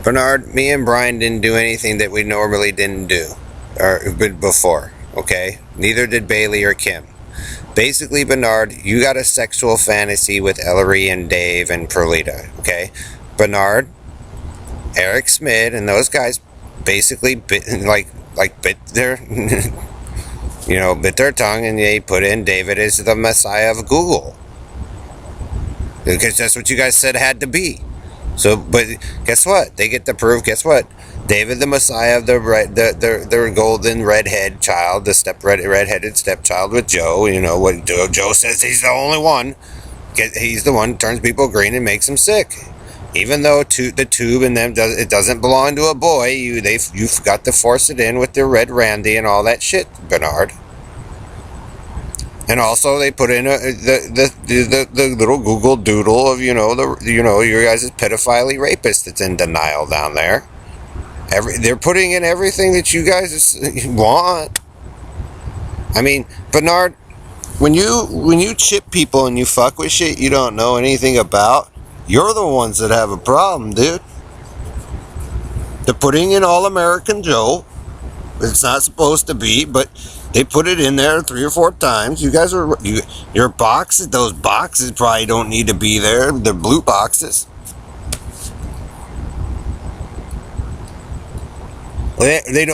Bernard, me and Brian didn't do anything that we normally didn't do before, okay? Neither did Bailey or Kim. Basically, Bernard, you got a sexual fantasy with Ellery and Dave and Perlita, okay? Bernard, Eric Smith, and those guys basically bit their bit their tongue, and they put in David as the Messiah of Google, because that's what you guys said had to be. So, but guess what? They get the proof. Guess what? David, the Messiah of the golden redhead child, the redheaded stepchild with Joe. You know what Joe says? He's the only one. He's the one who turns people green and makes them sick. Even though the tube in them it doesn't belong to a boy, you've got to force it in with the red Randy and all that shit, Bernard. And also they put in the little Google Doodle of your guys' pedophile rapist that's in denial down there. They're putting in everything that you guys want. I mean, Bernard, when you chip people and you fuck with shit you don't know anything about, you're the ones that have a problem, dude. They're putting in All American Joe. It's not supposed to be, but they put it in there 3 or 4 times. You guys your boxes, those boxes probably don't need to be there. They're blue boxes.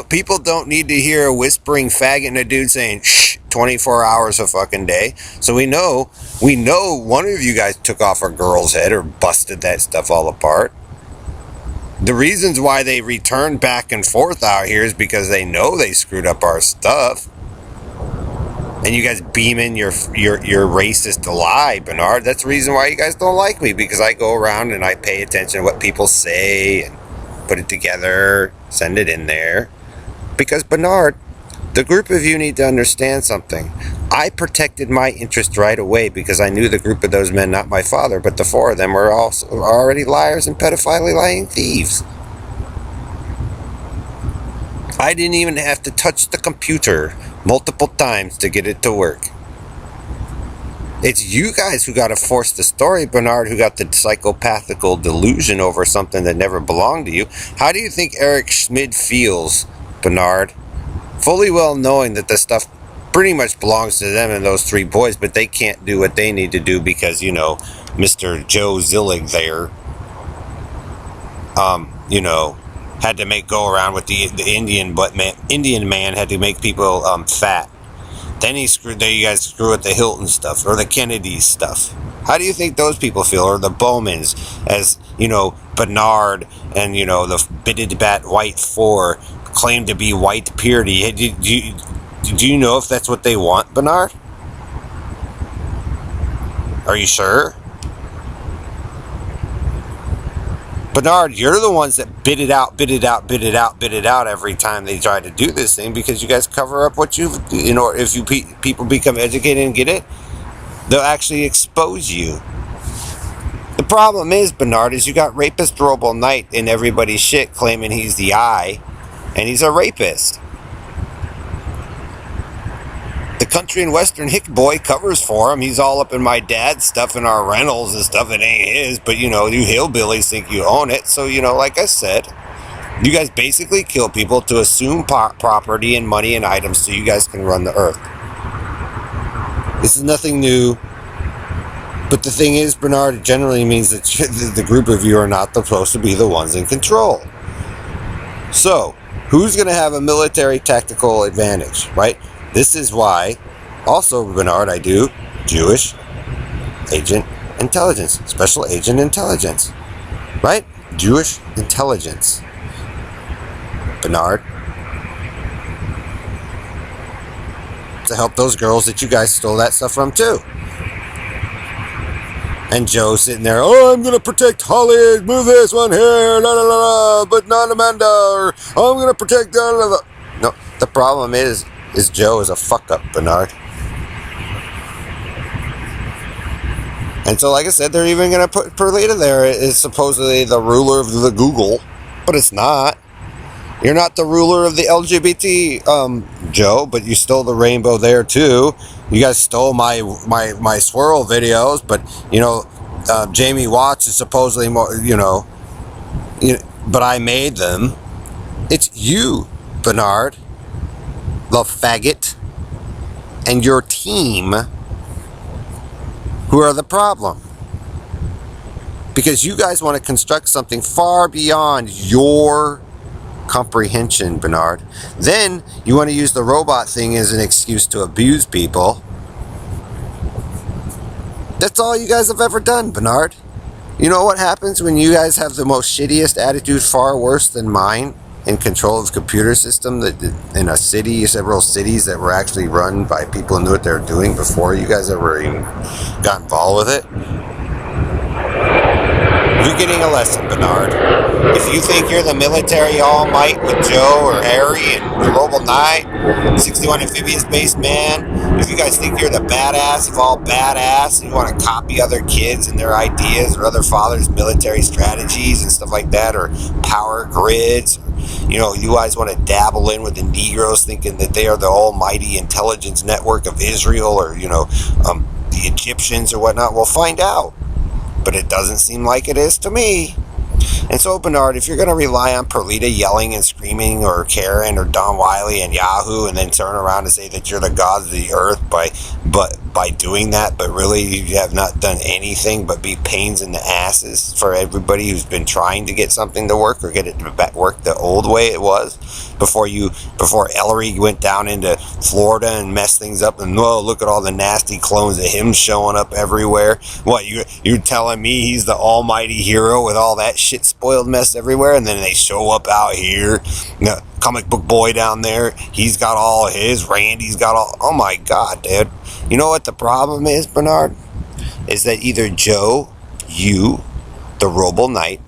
People don't need to hear a whispering faggot and a dude saying shh 24 hours a fucking day. So we know one of you guys took off a girl's head or busted that stuff all apart. The reasons why they return back and forth out here is because they know they screwed up our stuff. And you guys beam in your racist lie, Bernard. That's the reason why you guys don't like me, because I go around and I pay attention to what people say and put it together, send it in there. Because, Bernard, the group of you need to understand something. I protected my interest right away because I knew the group of those men, not my father, but the 4 of them were also already liars and pedophile lying thieves. I didn't even have to touch the computer multiple times to get it to work. It's you guys who got to force the story, Bernard, who got the psychopathical delusion over something that never belonged to you. How do you think Eric Schmid feels, Bernard? Fully well knowing that the stuff pretty much belongs to them and those 3 boys, but they can't do what they need to do because, Mr. Joe Zillig there, had to go around with the Indian man had to make people fat. Then you guys screw with the Hilton stuff or the Kennedy stuff. How do you think those people feel, or the Bowmans, as Bernard and the bitted bat white 4 claim to be white purity? Do you know if that's what they want, Bernard? Are you sure? Bernard, you're the ones that bid it out every time they try to do this thing, because you guys cover up what if people become educated and get it, they'll actually expose you. The problem is, Bernard, is you got rapist Robo Knight in everybody's shit claiming he's the eye, and he's a rapist. The country and western hick boy covers for him. He's all up in my dad's stuff and our rentals and stuff. It ain't his, but you hillbillies think you own it. So, like I said, you guys basically kill people to assume property and money and items so you guys can run the earth. This is nothing new. But the thing is, Bernard, it generally means that the group of you are not supposed to be the ones in control. So, who's going to have a military tactical advantage, right? This is why, also, Bernard, I do Jewish agent intelligence, special agent intelligence, right? Jewish intelligence. Bernard. To help those girls that you guys stole that stuff from, too. And Joe sitting there, I'm going to protect Holly, move this one here, la la la la, but not Amanda, or I'm going to protect la la la. No, the problem is Joe is a fuck up, Bernard. And so, like I said, they're even going to put Perlita there as supposedly the ruler of the Google, but it's not. You're not the ruler of the LGBT, Joe, but you stole the rainbow there too. You guys stole my swirl videos, but Jamie Watts is supposedly more, but I made them. It's you, Bernard, the faggot, and your team who are the problem. Because you guys want to construct something far beyond your comprehension, Bernard. Then you want to use the robot thing as an excuse to abuse people. That's all you guys have ever done, Bernard. You know what happens when you guys have the most shittiest attitude, far worse than mine, in control of the computer system that in a city, several cities that were actually run by people who knew what they were doing before you guys ever even got involved with it? You're getting a lesson, Bernard. If you think you're the military all might with Joe or Harry and Global Knight, 61 Amphibious Base Man, if you guys think you're the badass of all badass and you want to copy other kids and their ideas or other fathers' military strategies and stuff like that, or power grids, you know, you guys want to dabble in with the Negroes thinking that they are the almighty intelligence network of Israel, or, you know, the Egyptians or whatnot, we'll find out. But it doesn't seem like it is to me. And so, Bernard, if you're going to rely on Perlita yelling and screaming, or Karen or Don Wiley and Yahoo, and then turn around and say that you're the gods of the earth by doing that, but really you have not done anything but be pains in the asses for everybody who's been trying to get something to work, or get it to work the old way it was before Ellery went down into Florida and messed things up, and look at all the nasty clones of him showing up everywhere. What, you're telling me he's the almighty hero with all that shit spoiled mess everywhere, and then they show up out here, you know, comic book boy down there, he's got all his, Randy's got all, oh my god, dude. You know what the problem is, Bernard? Is that either Joe, you, the Robo Knight,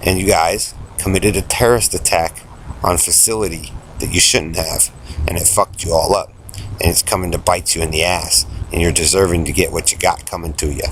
and you guys committed a terrorist attack on a facility that you shouldn't have, and it fucked you all up, and it's coming to bite you in the ass, and you're deserving to get what you got coming to you.